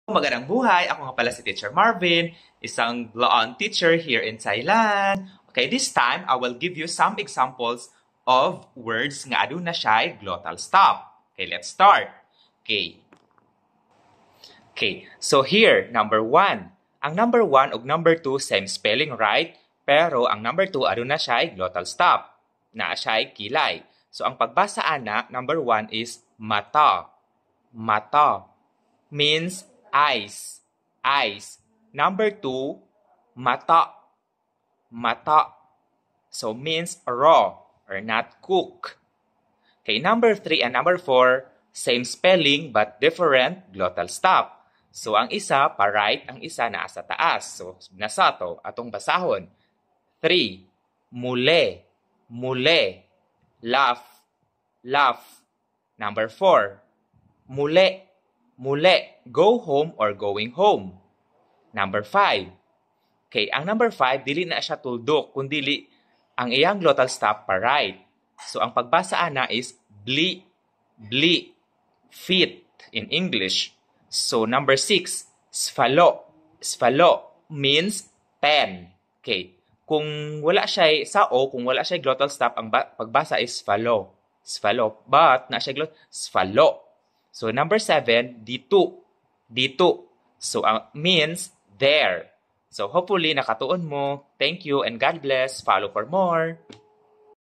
Magandang buhay! Ako nga pala si Teacher Marvin, isang Laon teacher here in Thailand. Okay, this time, I will give you some examples of words nga aduna siya'y glottal stop. Okay, let's start. Okay, so here, number 1. Ang number 1 ug number 2, same spelling, right? Pero ang number 2, aduna siya'y glottal stop. Naa siya'y kilay. So, ang pagbasa ana, number 1 is mata. Mata means eyes. Eyes. Number 2, mata. Mata. So, means raw or not cook. Okay, number 3 and number 4, same spelling but different glottal stop. So, ang isa pa-right, ang isa naa sa taas. So, nasa to, atong basahon. 3, mule. Mule. Laugh. Laugh. Number 4, mule. Mule, go home or going home. Number 5. Okay, ang number 5, dili na siya tuldok, kundi ang iyang glottal stop pa-right. So, ang pagbasa ana is bli, bli, feet in English. So, number 6, sphalo. Sphalo means pen. Okay, kung wala siya sa O, kung wala siya glottal stop, ang pagbasa is sphalo. Sphalo, but na siya glottal, sphalo. So, number 7, dito. Dito. So, means there. So, hopefully, nakatuon mo. Thank you and God bless. Follow for more.